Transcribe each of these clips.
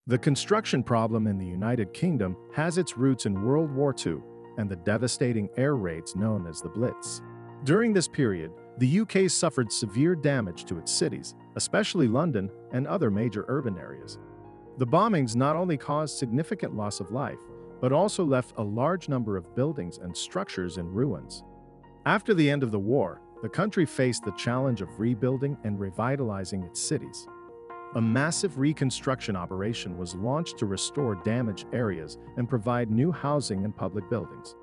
The construction problem in the United Kingdom has its roots in World War II and the devastating air raids known as the Blitz. During this period, the UK suffered severe damage to its cities, especially London and other major urban areas. The bombings not only caused significant loss of life, but also left a large number of buildings and structures in ruins. After the end of the war, the country faced the challenge of rebuilding and revitalizing its cities. A massive reconstruction operation was launched to restore damaged areas and provide new housing and public buildings.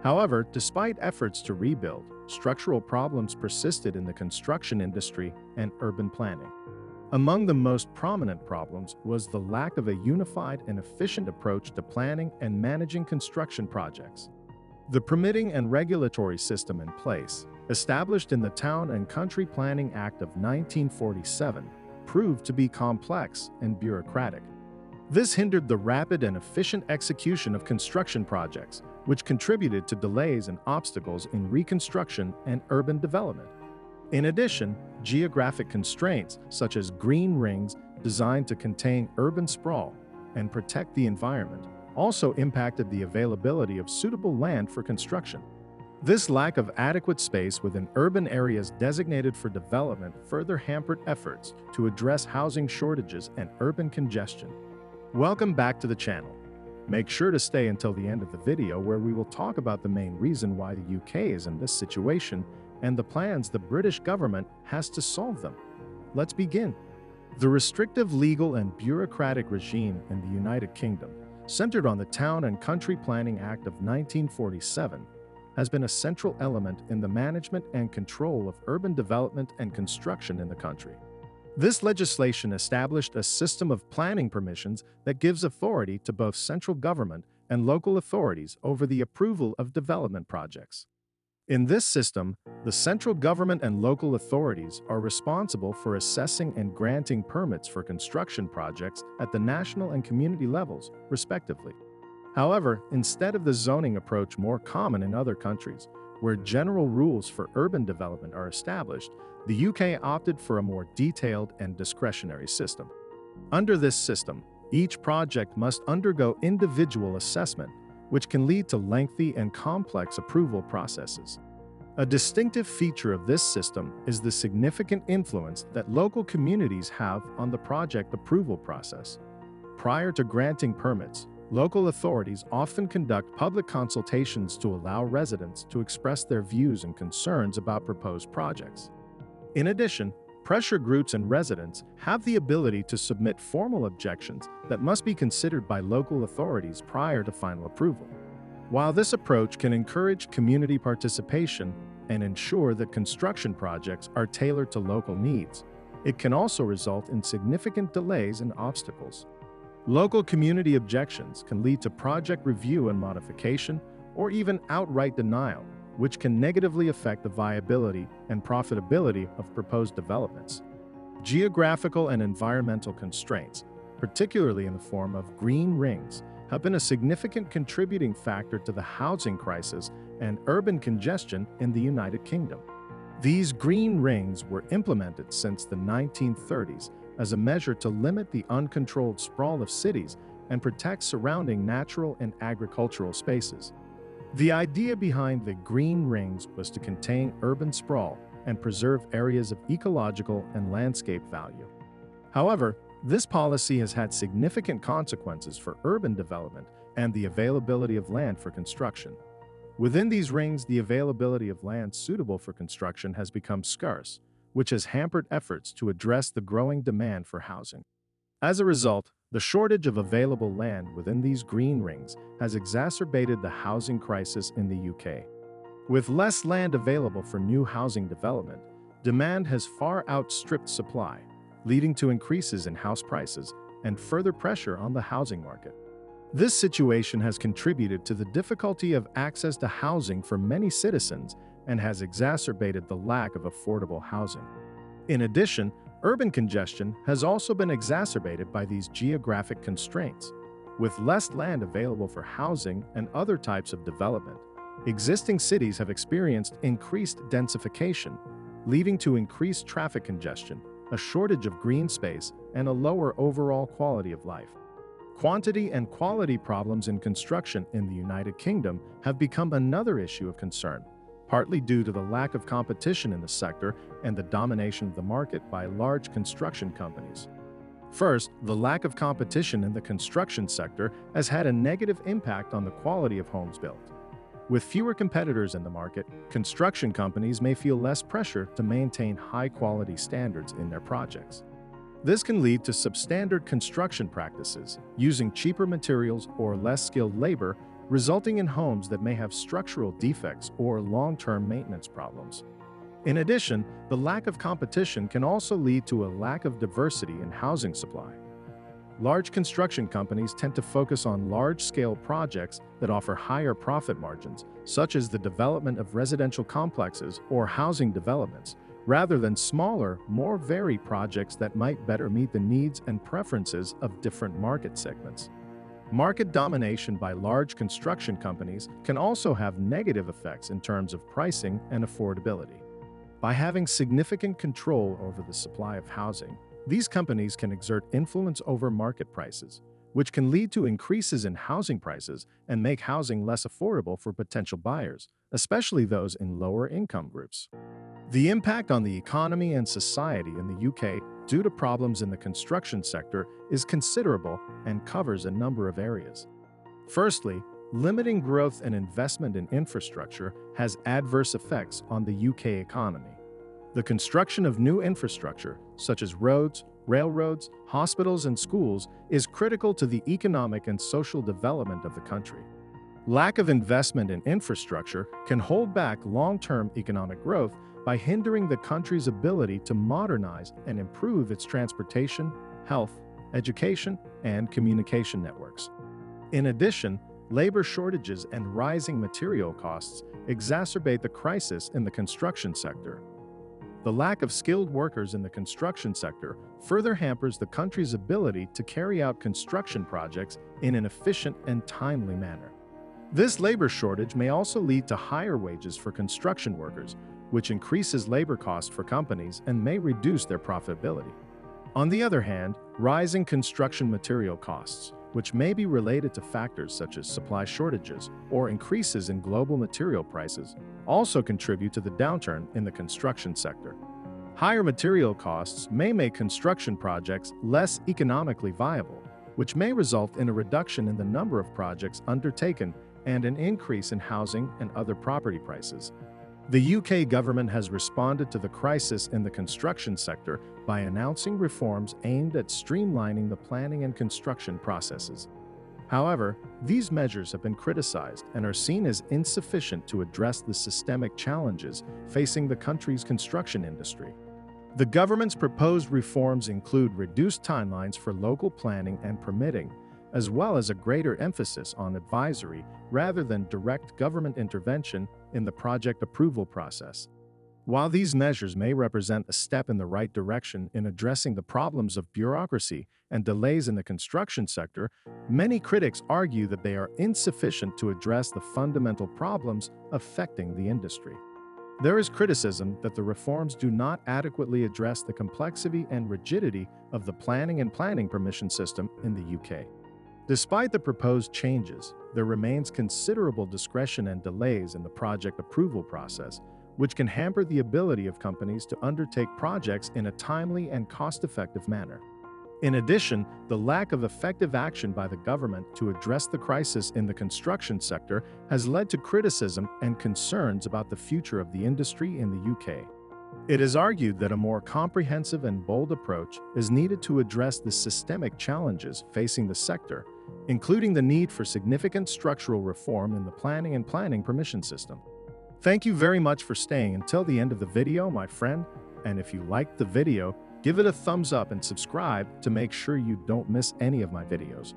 However, despite efforts to rebuild, structural problems persisted in the construction industry and urban planning. Among the most prominent problems was the lack of a unified and efficient approach to planning and managing construction projects. The permitting and regulatory system in place, established in the Town and Country Planning Act of 1947, proved to be complex and bureaucratic. This hindered the rapid and efficient execution of construction projects, which contributed to delays and obstacles in reconstruction and urban development. In addition, geographic constraints such as green rings designed to contain urban sprawl and protect the environment also impacted the availability of suitable land for construction. This lack of adequate space within urban areas designated for development further hampered efforts to address housing shortages and urban congestion. Welcome back to the channel. Make sure to stay until the end of the video where we will talk about the main reason why the UK is in this situation and the plans the British government has to solve them. Let's begin. The restrictive legal and bureaucratic regime in the United Kingdom, centered on the Town and Country Planning Act of 1947, has been a central element in the management and control of urban development and construction in the country. This legislation established a system of planning permissions that gives authority to both central government and local authorities over the approval of development projects. In this system, the central government and local authorities are responsible for assessing and granting permits for construction projects at the national and community levels, respectively. However, instead of the zoning approach more common in other countries, where general rules for urban development are established, the UK opted for a more detailed and discretionary system. Under this system, each project must undergo individual assessment, which can lead to lengthy and complex approval processes. A distinctive feature of this system is the significant influence that local communities have on the project approval process. Prior to granting permits, local authorities often conduct public consultations to allow residents to express their views and concerns about proposed projects. In addition, pressure groups and residents have the ability to submit formal objections that must be considered by local authorities prior to final approval. While this approach can encourage community participation and ensure that construction projects are tailored to local needs, it can also result in significant delays and obstacles. Local community objections can lead to project review and modification, or even outright denial, which can negatively affect the viability and profitability of proposed developments. Geographical and environmental constraints, particularly in the form of green rings, have been a significant contributing factor to the housing crisis and urban congestion in the United Kingdom. These green rings were implemented since the 1930s as a measure to limit the uncontrolled sprawl of cities and protect surrounding natural and agricultural spaces. The idea behind the green rings was to contain urban sprawl and preserve areas of ecological and landscape value. However, this policy has had significant consequences for urban development and the availability of land for construction. Within these rings, the availability of land suitable for construction has become scarce, which has hampered efforts to address the growing demand for housing. As a result, the shortage of available land within these green rings has exacerbated the housing crisis in the UK. With less land available for new housing development, demand has far outstripped supply, leading to increases in house prices and further pressure on the housing market. This situation has contributed to the difficulty of access to housing for many citizens and has exacerbated the lack of affordable housing. In addition, urban congestion has also been exacerbated by these geographic constraints. With less land available for housing and other types of development, existing cities have experienced increased densification, leading to increased traffic congestion, a shortage of green space, and a lower overall quality of life. Quantity and quality problems in construction in the United Kingdom have become another issue of concern, partly due to the lack of competition in the sector and the domination of the market by large construction companies. First, the lack of competition in the construction sector has had a negative impact on the quality of homes built. With fewer competitors in the market, construction companies may feel less pressure to maintain high-quality standards in their projects. This can lead to substandard construction practices, using cheaper materials or less skilled labor, resulting in homes that may have structural defects or long-term maintenance problems. In addition, the lack of competition can also lead to a lack of diversity in housing supply. Large construction companies tend to focus on large-scale projects that offer higher profit margins, such as the development of residential complexes or housing developments, rather than smaller, more varied projects that might better meet the needs and preferences of different market segments. Market domination by large construction companies can also have negative effects in terms of pricing and affordability. By having significant control over the supply of housing, these companies can exert influence over market prices, which can lead to increases in housing prices and make housing less affordable for potential buyers, especially those in lower income groups. The impact on the economy and society in the UK due to problems in the construction sector is considerable and covers a number of areas. Firstly, limiting growth and investment in infrastructure has adverse effects on the UK economy. The construction of new infrastructure, such as roads, railroads, hospitals, and schools, is critical to the economic and social development of the country. Lack of investment in infrastructure can hold back long-term economic growth by hindering the country's ability to modernize and improve its transportation, health, education, and communication networks. In addition, labor shortages and rising material costs exacerbate the crisis in the construction sector. The lack of skilled workers in the construction sector further hampers the country's ability to carry out construction projects in an efficient and timely manner. This labor shortage may also lead to higher wages for construction workers, which increases labor costs for companies and may reduce their profitability. On the other hand, rising construction material costs, which may be related to factors such as supply shortages or increases in global material prices, also contribute to the downturn in the construction sector. Higher material costs may make construction projects less economically viable, which may result in a reduction in the number of projects undertaken and an increase in housing and other property prices. The UK government has responded to the crisis in the construction sector by announcing reforms aimed at streamlining the planning and construction processes. However, these measures have been criticized and are seen as insufficient to address the systemic challenges facing the country's construction industry. The government's proposed reforms include reduced timelines for local planning and permitting, as well as a greater emphasis on advisory rather than direct government intervention in the project approval process. While these measures may represent a step in the right direction in addressing the problems of bureaucracy and delays in the construction sector, many critics argue that they are insufficient to address the fundamental problems affecting the industry. There is criticism that the reforms do not adequately address the complexity and rigidity of the planning and planning permission system in the UK. Despite the proposed changes, there remains considerable discretion and delays in the project approval process, which can hamper the ability of companies to undertake projects in a timely and cost-effective manner. In addition, the lack of effective action by the government to address the crisis in the construction sector has led to criticism and concerns about the future of the industry in the UK. It is argued that a more comprehensive and bold approach is needed to address the systemic challenges facing the sector, including the need for significant structural reform in the planning and planning permission system. Thank you very much for staying until the end of the video, my friend, and if you liked the video, give it a thumbs up and subscribe to make sure you don't miss any of my videos.